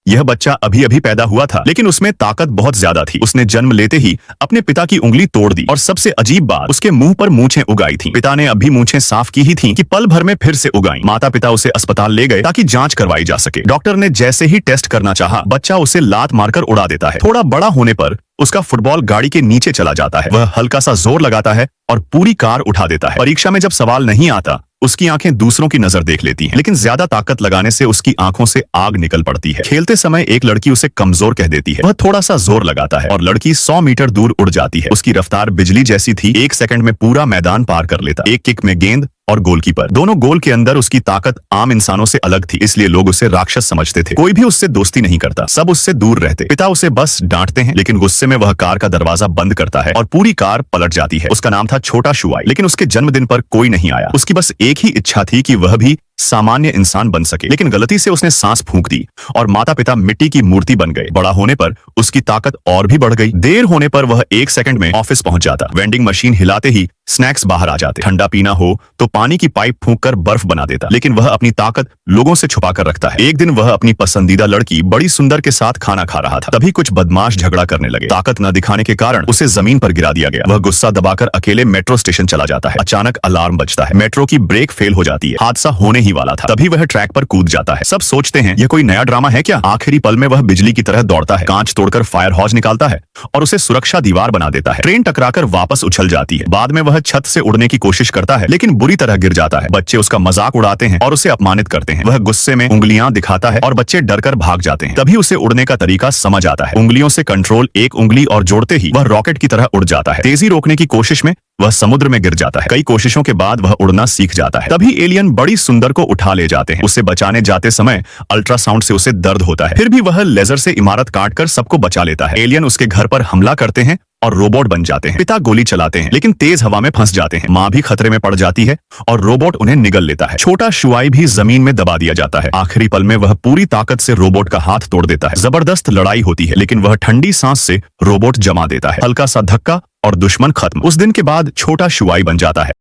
यह बच्चा अभी अभी पैदा हुआ था, लेकिन उसमें ताकत बहुत ज्यादा थी। उसने जन्म लेते ही अपने पिता की उंगली तोड़ दी और सबसे अजीब बात, उसके मुंह पर मूंछें उगाई थी। पिता ने अभी मूंछें साफ की ही थी कि पल भर में फिर से उगाई। माता पिता उसे अस्पताल ले गए ताकि जांच करवाई जा सके। डॉक्टर ने जैसे ही टेस्ट करना चाहा, बच्चा उसे लात मारकर उड़ा देता है। थोड़ा बड़ा होने पर उसका फुटबॉल गाड़ी के नीचे चला जाता है। वह हल्का सा जोर लगाता है और पूरी कार उठा देता है। परीक्षा में जब सवाल नहीं आता, उसकी आंखें दूसरों की नजर देख लेती हैं, लेकिन ज्यादा ताकत लगाने से उसकी आंखों से आग निकल पड़ती है। खेलते समय एक लड़की उसे कमजोर कह देती है। वह थोड़ा सा जोर लगाता है और लड़की 100 मीटर दूर उड़ जाती है। उसकी रफ्तार बिजली जैसी थी, 1 सेकंड में पूरा मैदान पार कर लेता। एक किक में गेंद और गोलकीपर दोनों गोल के अंदर। उसकी ताकत आम इंसानों से अलग थी, इसलिए लोग उसे राक्षस समझते थे। कोई भी उससे दोस्ती नहीं करता, सब उससे दूर रहते। पिता उसे बस डांटते हैं, लेकिन गुस्से में वह कार का दरवाजा बंद करता है और पूरी कार पलट जाती है। उसका नाम था छोटा शुआई, लेकिन उसके जन्मदिन पर कोई नहीं आया। उसकी बस एक ही इच्छा थी कि वह भी सामान्य इंसान बन सके, लेकिन गलती से उसने सांस फूंक दी और माता पिता मिट्टी की मूर्ति बन गए। बड़ा होने पर उसकी ताकत और भी बढ़ गई। देर होने पर वह 1 सेकंड में ऑफिस पहुंच जाता। वेंडिंग मशीन हिलाते ही स्नैक्स बाहर आ जाते। ठंडा पीना हो तो पानी की पाइप फूंककर बर्फ बना देता, लेकिन वह अपनी ताकत लोगों से छुपा कर रखता है। एक दिन वह अपनी पसंदीदा लड़की बड़ी सुंदर के साथ खाना खा रहा था, तभी कुछ बदमाश झगड़ा करने लगे। ताकत न दिखाने के कारण उसे जमीन पर गिरा दिया गया। वह गुस्सा दबाकर अकेले मेट्रो स्टेशन चला जाता है। अचानक अलार्म बजता है, मेट्रो की ब्रेक फेल हो जाती है। हादसा होने ही वाला था, तभी वह ट्रैक पर कूद जाता है। सब सोचते हैं यह कोई नया ड्रामा है क्या। आखिरी पल में वह बिजली की तरह दौड़ता है, कांच तोड़कर फायर हॉज निकालता है और उसे सुरक्षा दीवार बना देता है। ट्रेन टकराकर वापस उछल जाती है। बाद में वह छत से उड़ने की कोशिश करता है, लेकिन बुरी तरह गिर जाता है। बच्चे उसका मजाक उड़ाते हैं और उसे अपमानित करते हैं। वह गुस्से में उंगलियां दिखाता है और बच्चे डरकर भाग जाते हैं। तभी उसे उड़ने का तरीका समझ आता है। उंगलियों से कंट्रोल, एक उंगली और जोड़ते ही वह रॉकेट की तरह उड़ जाता है। तेजी रोकने की कोशिश में वह समुद्र में गिर जाता है। कई कोशिशों के बाद वह उड़ना सीख जाता है। तभी एलियन बड़ी सुंदर को उठा ले जाते हैं। उसे बचाने जाते समय अल्ट्रासाउंड से उसे दर्द होता है, फिर भी वह लेजर से इमारत काटकर सबको बचा लेता है। एलियन उसके घर पर हमला करते हैं और रोबोट बन जाते हैं। पिता गोली चलाते हैं, लेकिन तेज हवा में फंस जाते हैं। माँ भी खतरे में पड़ जाती है और रोबोट उन्हें निगल लेता है। छोटा शुआई भी जमीन में दबा दिया जाता है। आखिरी पल में वह पूरी ताकत से रोबोट का हाथ तोड़ देता है। जबरदस्त लड़ाई होती है, लेकिन वह ठंडी सांस से रोबोट जमा देता है। हल्का सा धक्का और दुश्मन खत्म। उस दिन के बाद छोटा शुआई बन जाता है।